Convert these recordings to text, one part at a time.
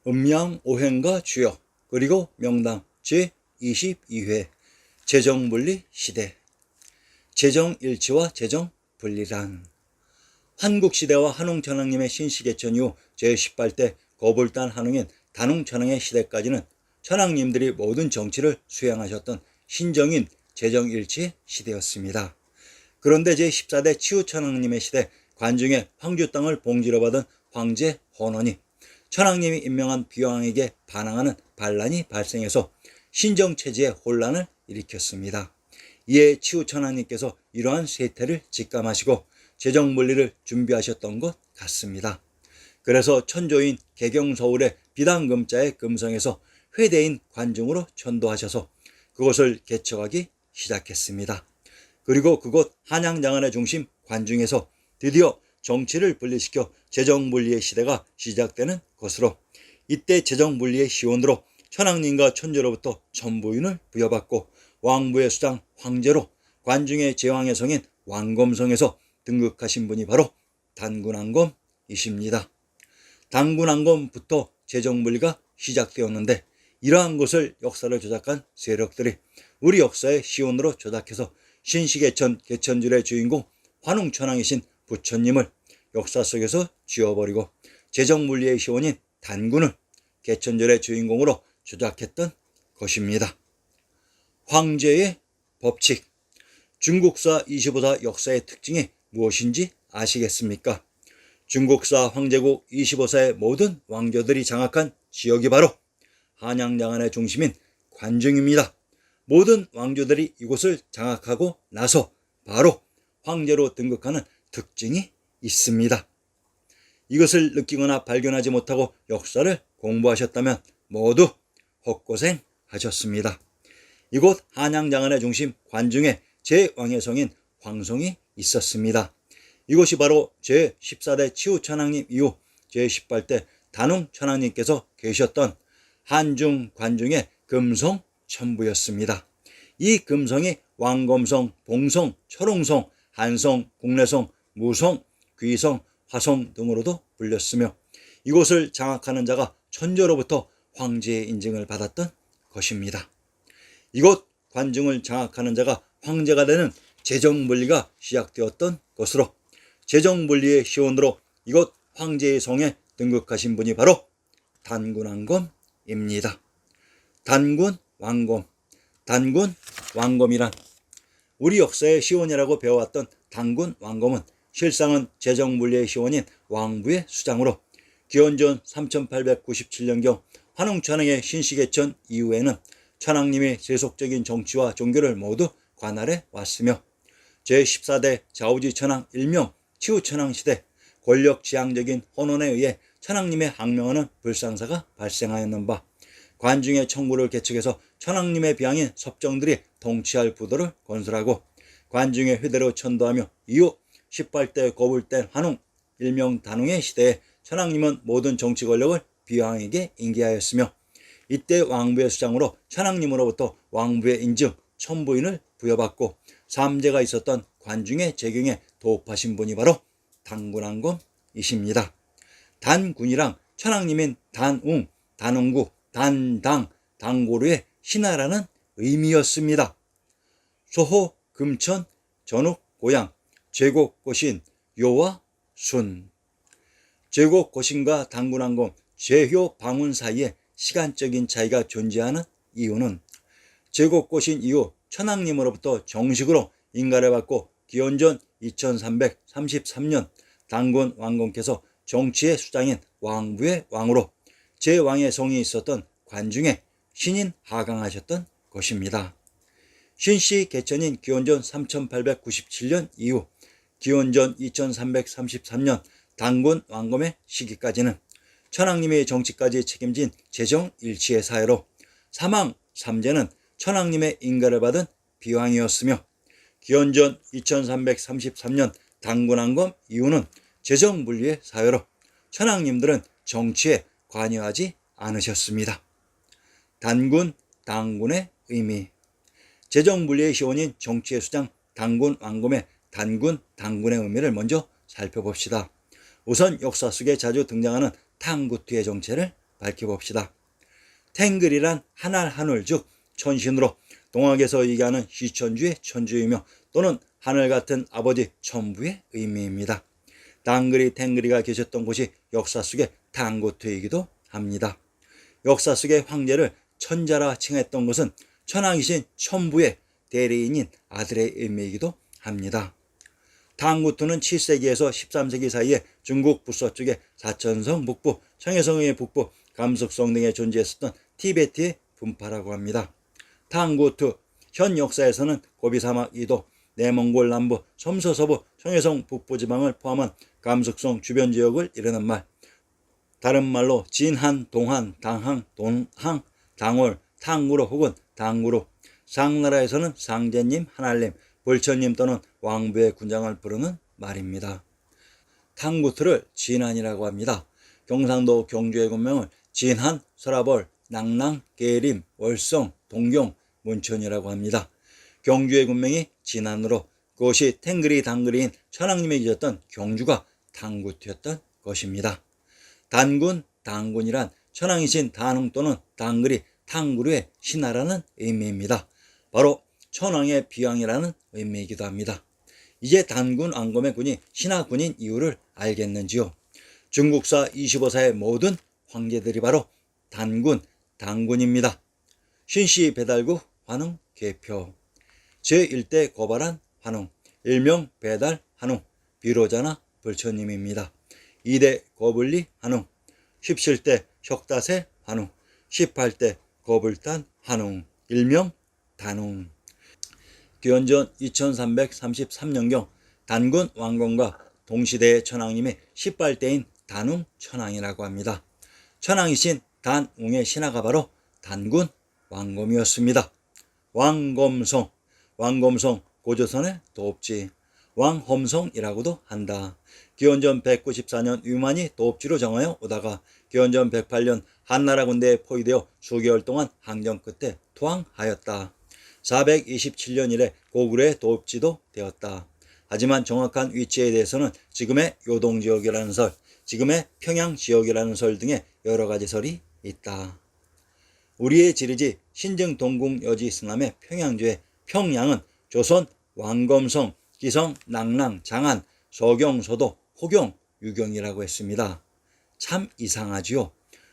음양 오행가 주역 그리고 명당 제22회 재정분리 시대. 재정일치와 재정분리란 한국시대와 한웅천왕님의 신시개천 이후 제18대 거불단 한웅인 단웅천왕의 시대까지는 천왕님들이 모든 정치를 수행하셨던 신정인 재정일치의 시대였습니다. 그런데 제14대 치우천왕님의 시대 관중의 황주 땅을 봉지로 받은 황제 헌원이 천왕님이 임명한 비왕에게 반항하는 반란이 발생해서 신정체제의 혼란을 일으켰습니다. 이에 치우천왕님께서 이러한 세태를 직감하시고 재정분리를 준비하셨던 것 같습니다. 그래서 천조인 개경서울의 비단금자의 금성에서 회대인 관중으로 천도하셔서 그곳을 개척하기 시작했습니다. 그리고 그곳 한양장안의 중심 관중에서 드디어 정치를 분리시켜 재정분리의 시대가 시작되는 것으로, 이때 재정분리의 시원으로 천왕님과 천조로부터 천부인을 부여받고 왕부의 수장 황제로 관중의 제왕의 성인 왕검성에서 등극하신 분이 바로 단군왕검이십니다. 단군왕검부터 재정분리가 시작되었는데, 이러한 것을 역사를 조작한 세력들이 우리 역사의 시온으로 조작해서 신시개천 개천줄의 주인공 환웅천왕이신 부처님을 역사 속에서 지워버리고 재정분리의 시온인 단군을 개천절의 주인공으로 조작했던 것입니다. 황제의 법칙. 중국사 25사 역사의 특징이 무엇인지 아시겠습니까? 중국사 황제국 25사의 모든 왕조들이 장악한 지역이 바로 한양장안의 중심인 관중입니다. 모든 왕조들이 이곳을 장악하고 나서 바로 황제로 등극하는 특징이 있습니다. 이것을 느끼거나 발견하지 못하고 역사를 공부하셨다면 모두 헛고생하셨습니다. 이곳 한양장안의 중심 관중에 제왕의 성인 황성이 있었습니다. 이곳이 바로 제14대 치우천왕님 이후 제18대 단웅천왕님께서 계셨던 한중 관중의 금성 천부였습니다. 이 금성이 왕검성, 봉성, 철옹성, 한성, 국내성, 무성, 귀성, 화성 등으로도 불렸으며, 이곳을 장악하는 자가 천조로부터 황제의 인증을 받았던 것입니다. 이곳 관중을 장악하는 자가 황제가 되는 재정분리가 시작되었던 것으로, 재정분리의 시원으로 이곳 황제의 성에 등극하신 분이 바로 단군왕검입니다. 단군왕검. 단군왕검이란 우리 역사의 시원이라고 배워왔던 단군왕검은 실상은 재정분리의 시원인 왕부의 수장으로 기원전 3897년경 환웅천왕의 신시개천 이후에는 천왕님이 세속적인 정치와 종교를 모두 관할해 왔으며, 제14대 좌우지천왕 일명 치우천왕 시대 권력지향적인 혼원에 의해 천왕님의 항명하는 불상사가 발생하였는 바, 관중의 청구를 개척해서 천왕님의 비양인 섭정들이 통치할 부도를 건설하고 관중의 회대로 천도하며, 이후 18대 거불된 한웅 일명 단웅의 시대에 천왕님은 모든 정치 권력을 비왕에게 인계하였으며, 이때 왕부의 수장으로 천왕님으로부터 왕부의 인증 천부인을 부여받고 삼재가 있었던 관중의 재경에 도읍하신 분이 바로 단군왕검이십니다. 단군이랑 천왕님인 단웅, 단웅구, 단당, 단고루의 신하라는 의미였습니다. 소호, 금천, 전욱, 고양, 제곡고신, 요와 순. 제곡고신과 단군왕검, 제효, 방운 사이에 시간적인 차이가 존재하는 이유는, 제곡고신 이후 천왕님으로부터 정식으로 인가를 받고 기원전 2333년 단군왕검께서 정치의 수장인 왕부의 왕으로 제왕의 성이 있었던 관중에 신인 하강하셨던 것입니다. 신씨 개천인 기원전 3897년 이후 기원전 2333년 단군왕검의 시기까지는 천왕님의 정치까지 책임진 재정일치의 사회로 사망 삼재는 천왕님의 인가를 받은 비왕이었으며, 기원전 2333년 단군왕검 이후는 재정분리의 사회로 천왕님들은 정치에 관여하지 않으셨습니다. 단군, 당군의 의미. 재정분리의 시원인 정치의 수장 단군왕검의 단군, 당군의 의미를 먼저 살펴봅시다. 우선 역사 속에 자주 등장하는 탕구투의 정체를 밝혀봅시다. 탱글이란 한알 한울 즉 천신으로 동학에서 얘기하는 시천주의 천주이며 또는 하늘 같은 아버지 천부의 의미입니다. 당그리 탱글이가 계셨던 곳이 역사 속의 당고트이기도 합니다. 역사 속의 황제를 천자라 칭했던 것은 천왕이신 천부의 대리인인 아들의 의미이기도 합니다. 당구투는 7세기에서 13세기 사이에 중국 북서쪽의 사천성 북부, 청해성의 북부, 감석성 등에 존재했었던 티베트의 분파라고 합니다. 당구투, 현 역사에서는 고비사막 이도, 내몽골 남부, 섬서 서부, 청해성 북부 지방을 포함한 감석성 주변 지역을 이르는 말, 다른 말로 진한, 동한, 당항, 동항, 당월, 탕구로 혹은 당구로, 상나라에서는 상제님, 하날님, 불처님 또는 왕부의 군장을 부르는 말입니다. 탕구트를 진한이라고 합니다. 경상도 경주의 군명을 진한, 서라벌, 낭랑, 계림, 월성, 동경, 문천이라고 합니다. 경주의 군명이 진한으로 그것이 탱그리 당그리인 천왕님이 계셨던 경주가 당구트였던 것입니다. 단군, 당군이란 천왕이신 단웅 또는 당그리, 탕구루의 신하라는 의미입니다. 바로 천왕의 비왕이라는 의미이기도 합니다. 이제 단군 왕검의 군이 신하군인 이유를 알겠는지요? 중국사 25사의 모든 황제들이 바로 단군, 당군입니다. 신씨 배달구 환웅 계표, 제1대 고발한 환웅, 일명 배달 환웅, 비로자나 불처님입니다. 2대 거불리 환웅, 17대 혁다세 환웅, 18대 거불단 환웅, 일명 단웅. 기원전 2333년경 단군 왕검과 동시대의 천왕님의 18대인 단웅 천왕이라고 합니다. 천왕이신 단웅의 신하가 바로 단군 왕검이었습니다. 왕검성, 왕검성 고조선의 도읍지, 왕험성이라고도 한다. 기원전 194년 위만이 도읍지로 정하여 오다가 기원전 108년 한나라 군대에 포위되어 수개월 동안 항전 끝에 투항하였다. 427년 이래 고구려의 도읍지도 되었다. 하지만 정확한 위치에 대해서는 지금의 요동지역이라는 설, 지금의 평양지역이라는 설 등의 여러가지 설이 있다. 우리의 지리지 신증동궁 여지 승남의 평양주의 평양은 조선 왕검성, 기성, 낭랑, 장안, 서경, 서도, 호경, 유경이라고 했습니다. 참 이상하지요.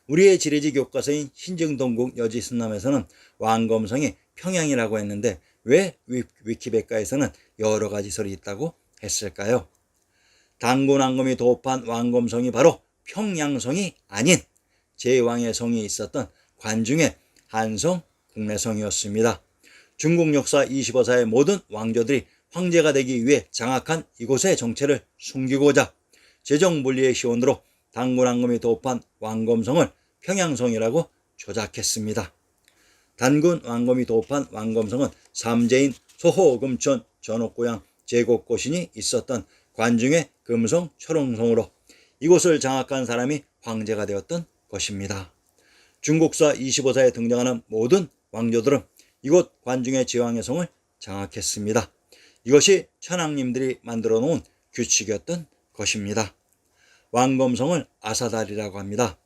우리의 지리지 교과서인 신증동궁 여지 승남에서는 왕검성이 평양이라고 했는데 왜 위키백과에서는 여러 가지 설이 있다고 했을까요? 단군 왕검이 도읍한 왕검성이 바로 평양성이 아닌 제왕의 성이 있었던 관중의 한성 국내성이었습니다. 중국 역사 25사의 모든 왕조들이 황제가 되기 위해 장악한 이곳의 정체를 숨기고자 제정분리의 시원으로 단군 왕검이 도읍한 왕검성을 평양성이라고 조작했습니다. 단군 왕검이 도읍한 왕검성은 삼재인 소호금천 전옥고향 제곡고신이 있었던 관중의 금성 철옹성으로 이곳을 장악한 사람이 황제가 되었던 것입니다. 중국사 25사에 등장하는 모든 왕조들은 이곳 관중의 제왕의 성을 장악했습니다. 이것이 천왕님들이 만들어 놓은 규칙이었던 것입니다. 왕검성을 아사달이라고 합니다.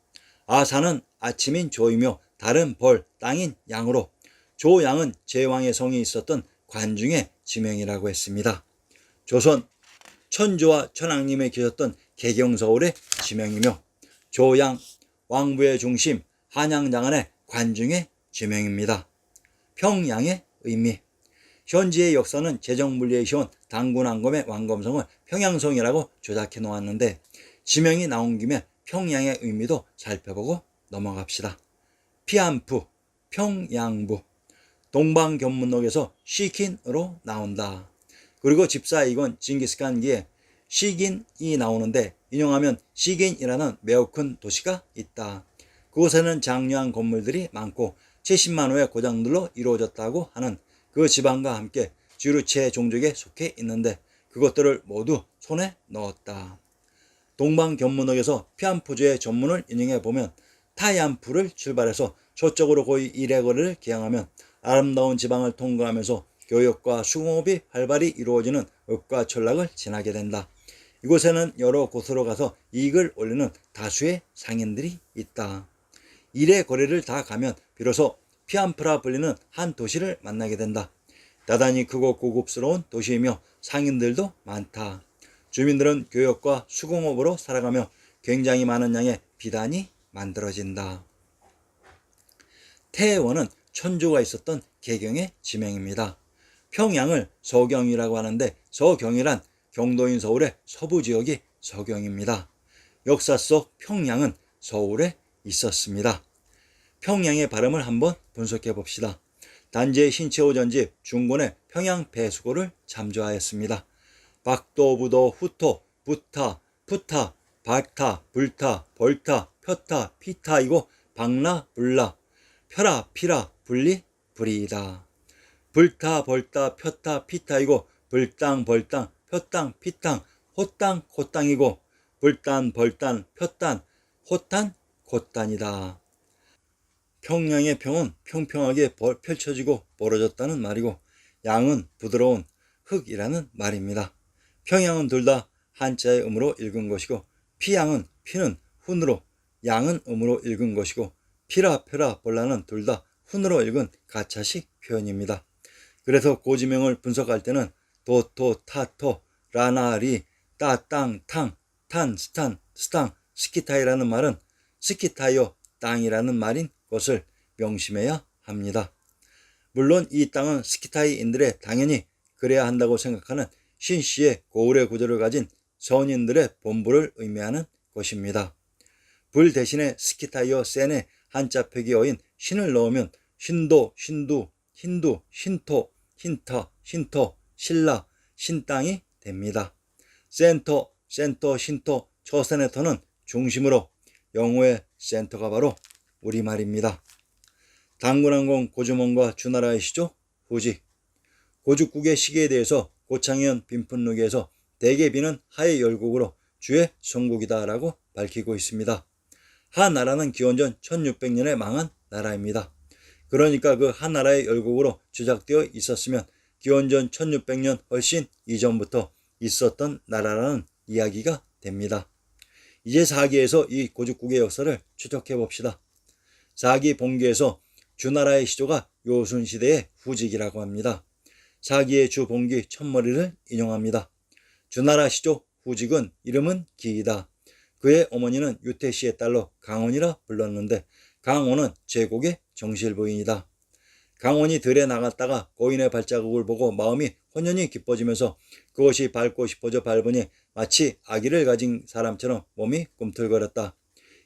아사는 아침인 조이며 달은 벌, 땅인 양으로 조양은 제왕의 성이 있었던 관중의 지명이라고 했습니다. 조선 천조와 천왕님에 계셨던 개경서울의 지명이며 조양 왕부의 중심 한양장안의 관중의 지명입니다. 평양의 의미, 현지의 역사는 제정분리의 시원 단군 왕검의 왕검성을 평양성이라고 조작해 놓았는데 지명이 나온 김에 평양의 의미도 살펴보고 넘어갑시다. 피안푸, 평양부, 동방견문록에서 시킨으로 나온다. 그리고 집사이건 징기스칸기에 시긴이 나오는데 인용하면 시긴이라는 매우 큰 도시가 있다. 그곳에는 장려한 건물들이 많고 70만 호의 고장들로 이루어졌다고 하는 그 지방과 함께 주류체 종족에 속해 있는데 그것들을 모두 손에 넣었다. 동방견문록에서 피안푸주의 전문을 인용해 보면 타이안푸를 출발해서 서쪽으로 거의 이래거리를 기항하면 아름다운 지방을 통과하면서 교역과 수공업이 활발히 이루어지는 읍과 전락을 지나게 된다. 이곳에는 여러 곳으로 가서 이익을 올리는 다수의 상인들이 있다. 일의 거리를 다 가면 비로소 피암프라 불리는 한 도시를 만나게 된다. 대단히 크고 고급스러운 도시이며 상인들도 많다. 주민들은 교역과 수공업으로 살아가며 굉장히 많은 양의 비단이 만들어진다. 태원은 천조가 있었던 개경의 지명입니다. 평양을 서경이라고 하는데 서경이란 경도인 서울의 서부 지역이 서경입니다. 역사 속 평양은 서울에 있었습니다. 평양의 발음을 한번 분석해 봅시다. 단지의 신채호 전집 중곤의 평양 배수고를 잠조하였습니다. 박도, 부도, 후토, 부타, 푸타, 발타, 불타, 벌타, 펴타, 피타이고 박라, 불라, 펴라, 피라, 불리, 불이다. 불타, 벌타, 펴타, 피타이고 불땅, 벌땅, 펴땅, 피땅, 호땅, 호땅이고 불단, 벌단, 펴단, 호탄, 곧단이다. 평양의 평은 평평하게 펼쳐지고 벌어졌다는 말이고 양은 부드러운 흙이라는 말입니다. 평양은 둘 다 한자의 음으로 읽은 것이고 피양은 피는 훈으로 양은 음으로 읽은 것이고 피라 펴라 볼라는 둘 다 훈으로 읽은 가차식 표현입니다. 그래서 고지명을 분석할 때는 도토, 타토, 라나리, 따땅, 탕, 탄, 스탄, 스탕, 스키타이라는 말은 스키타이어 땅이라는 말인 것을 명심해야 합니다. 물론 이 땅은 스키타이인들의 당연히 그래야 한다고 생각하는 신씨의 고을의 구조를 가진 선인들의 본부를 의미하는 것입니다. 불 대신에 스키타이어 센에 한자 표기어인 신을 넣으면 신도, 신두, 힌두, 신토, 힌터, 신토, 신라, 신땅이 됩니다. 센터, 센터, 신토, 처센의 터는 중심으로 영어의 센터가 바로 우리말입니다. 당군항공 고주몽과 주나라의 시조 후직. 고죽국의 시기에 대해서 고창현 빈푼루기에서 대개비는 하의 열국으로 주의 성국이다라고 밝히고 있습니다. 하나라는 기원전 1600년에 망한 나라입니다. 그러니까 그 하나라의 열국으로 주작되어 있었으면 기원전 1600년 훨씬 이전부터 있었던 나라라는 이야기가 됩니다. 이제 사기에서 이 고죽국의 역사를 추적해 봅시다. 사기 본기에서 주나라의 시조가 요순시대의 후직이라고 합니다. 사기의 주 본기 첫머리를 인용합니다. 주나라 시조 후직은 이름은 기이다. 그의 어머니는 유태씨의 딸로 강원이라 불렀는데 강원은 제국의 정실부인이다. 강원이 들에 나갔다가 고인의 발자국을 보고 마음이 혼연히 기뻐지면서 그것이 밟고 싶어져 밟으니 마치 아기를 가진 사람처럼 몸이 꿈틀거렸다.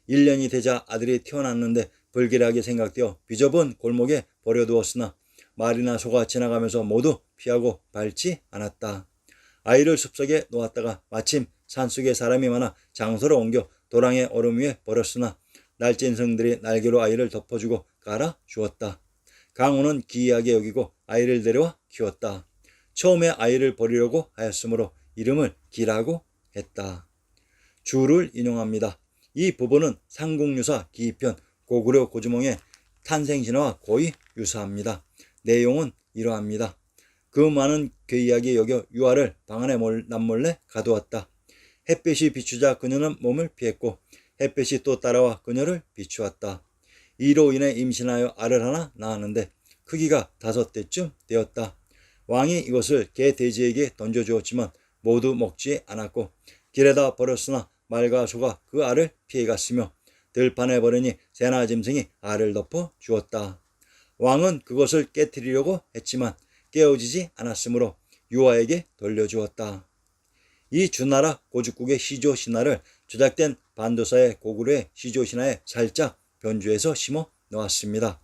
1년이 되자 아들이 태어났는데 불길하게 생각되어 비좁은 골목에 버려두었으나 말이나 소가 지나가면서 모두 피하고 밟지 않았다. 아이를 숲속에 놓았다가 마침 산속에 사람이 많아 장소를 옮겨 도랑의 얼음 위에 버렸으나 날쌘 성들이 날개로 아이를 덮어주고 깔아 주었다. 강호는 기이하게 여기고 아이를 데려와 키웠다. 처음에 아이를 버리려고 하였으므로 이름을 기라고 했다. 주를 인용합니다. 이 부분은 삼국유사 기이편 고구려 고주몽의 탄생신화와 거의 유사합니다. 내용은 이러합니다. 그 많은 괴이하게 여겨 유아를 방 안에 남몰래 가두었다. 햇빛이 비추자 그녀는 몸을 피했고 햇빛이 또 따라와 그녀를 비추었다. 이로 인해 임신하여 알을 하나 낳았는데 크기가 5대쯤 되었다. 왕이 이것을 개 돼지에게 던져주었지만 모두 먹지 않았고 길에다 버렸으나 말과 소가 그 알을 피해갔으며 들판에 버리니 새나 짐승이 알을 덮어 주었다. 왕은 그것을 깨트리려고 했지만 깨어지지 않았으므로 유아에게 돌려주었다. 이 주나라 고죽국의 시조신화를 조작된 반도사의 고구려의 시조신화에 살짝 변주해서 심어 놓았습니다.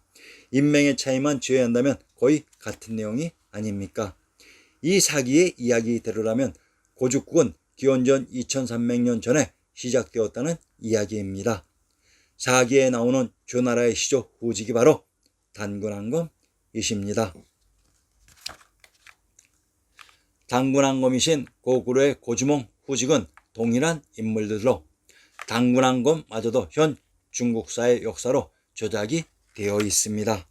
인명의 차이만 제외한다면 거의 같은 내용이 아닙니까? 이 사기의 이야기대로라면 고죽국은 기원전 2300년 전에 시작되었다는 이야기입니다. 사기에 나오는 주나라의 시조 후직이 바로 단군항검이십니다. 단군항검이신 고구려의 고주몽 후직은 동일한 인물들로 단군항검마저도 현 중국사의 역사로 조작이 되어 있습니다.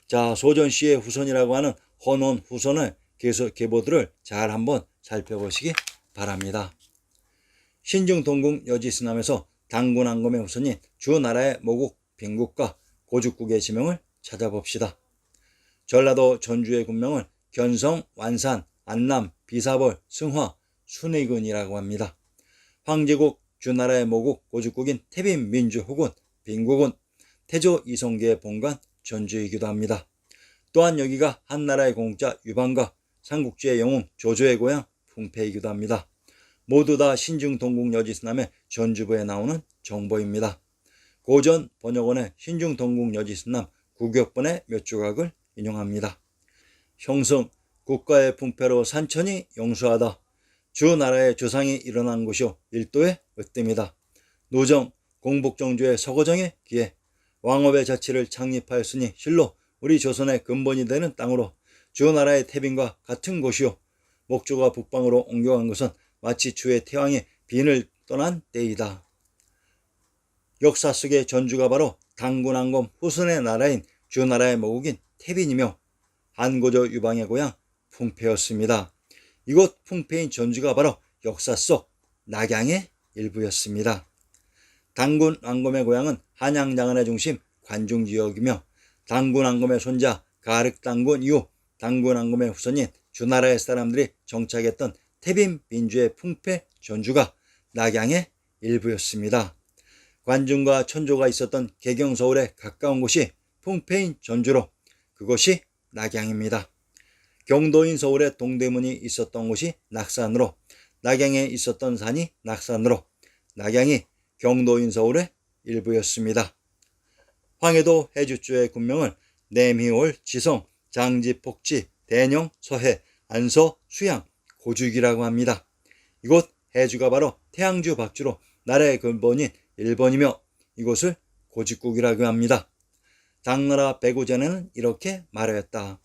자, 소전씨의 후손이라고 하는 헌원 후손의 계보들을 잘 한번 살펴보시기 바랍니다. 신증 동궁 여지스남에서 단군항검의 후손인 주나라의 모국 빈국과 고죽국의 지명을 찾아봅시다. 전라도 전주의 군명을 견성, 완산, 안남, 비사벌, 승화, 순의군이라고 합니다. 황제국 주나라의 모국 고죽국인 태빈민주 혹은 빈국은 태조 이성계의 본관 전주이기도 합니다. 또한 여기가 한나라의 공자 유방과 삼국지의 영웅 조조의 고향 풍패이기도 합니다. 모두 다 신중동국여지스남의 전주부에 나오는 정보입니다. 고전 번역원의 신중동국여지스남 구격본의 몇 조각을 인용합니다. 형성, 국가의 풍패로 산천이 용수하다. 주나라의 조상이 일어난 곳이요 일도의 으뜸이다. 노정, 공복정주의 서거정의 기해 왕업의 자치를 창립하였으니 실로 우리 조선의 근본이 되는 땅으로 주나라의 태빈과 같은 곳이요 목조가 북방으로 옮겨간 것은 마치 주의 태왕이 빈을 떠난 때이다. 역사 속의 전주가 바로 당군왕검 후손의 나라인 주나라의 모국인 태빈이며 한고조 유방의 고향 풍패였습니다. 이곳 풍패인 전주가 바로 역사 속 낙양의 일부였습니다. 당군왕검의 고향은 한양장안의 중심 관중지역이며 당군왕검의 손자 가륵당군 이후 당군왕검의 후손인 주나라의 사람들이 정착했던 태빈 민주의 풍패 전주가 낙양의 일부였습니다. 관중과 천조가 있었던 개경서울에 가까운 곳이 풍패인 전주로 그곳이 낙양입니다. 경도인 서울에 동대문이 있었던 곳이 낙산으로 낙양에 있었던 산이 낙산으로 낙양이 경도인 서울의 일부였습니다. 황해도 해주주의 군명을 내미월, 지성, 장지, 폭지, 대령, 서해, 안서, 수양, 고죽이라고 합니다. 이곳 해주가 바로 태양주 박주로 나라의 근본인 일본이며 이곳을 고죽국이라고 합니다. 당나라 배구전에는 이렇게 말하였다.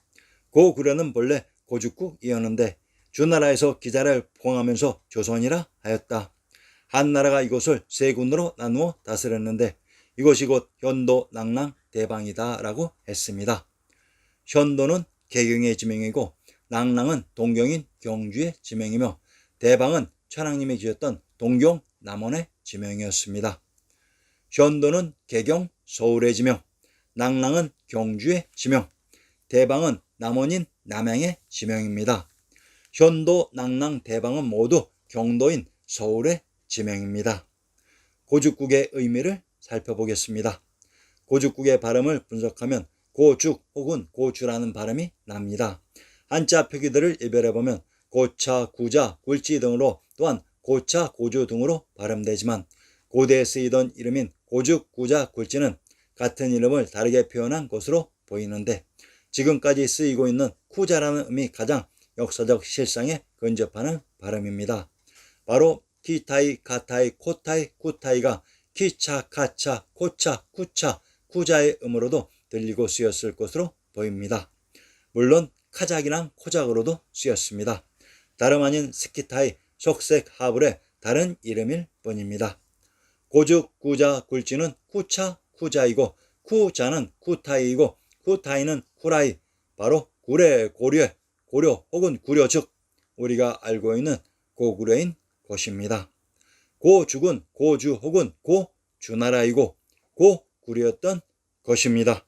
고구려는 본래 고죽국이었는데 주나라에서 기자를 포함하면서 조선이라 하였다. 한나라가 이곳을 세 군으로 나누어 다스렸는데 이것이 곧 현도, 낙랑, 대방이다 라고 했습니다. 현도는 개경의 지명이고 낙랑은 동경인 경주의 지명이며 대방은 천황님이 지었던 동경 남원의 지명이었습니다. 현도는 개경 서울의 지명, 낙랑은 경주의 지명, 대방은 남원인 남양의 지명입니다. 현도, 낙랑, 대방은 모두 경도인 서울의 지명입니다. 고죽국의 의미를 살펴보겠습니다. 고죽국의 발음을 분석하면 고죽 혹은 고주라는 발음이 납니다. 한자 표기들을 일별해보면 고차, 구자, 굴지 등으로 또한 고차, 고주 등으로 발음되지만 고대에 쓰이던 이름인 고죽, 구자, 굴지는 같은 이름을 다르게 표현한 것으로 보이는데 지금까지 쓰이고 있는 쿠자라는 음이 가장 역사적 실상에 근접하는 발음입니다. 바로 키타이, 카타이, 코타이, 쿠타이가 키차, 카차, 코차, 쿠차, 쿠자의 음으로도 들리고 쓰였을 것으로 보입니다. 물론 카작이랑 코작으로도 쓰였습니다. 다름 아닌 스키타이, 속색, 하불의 다른 이름일 뿐입니다. 고죽, 구자, 굴지는 쿠차, 쿠자이고 쿠자는 쿠타이이고 쿠타이는 쿠라이, 바로 구례, 고려, 고려 혹은 구려 즉 우리가 알고 있는 고구려인 것입니다. 고죽은 고주 혹은 고주나라이고 고구려였던 것입니다.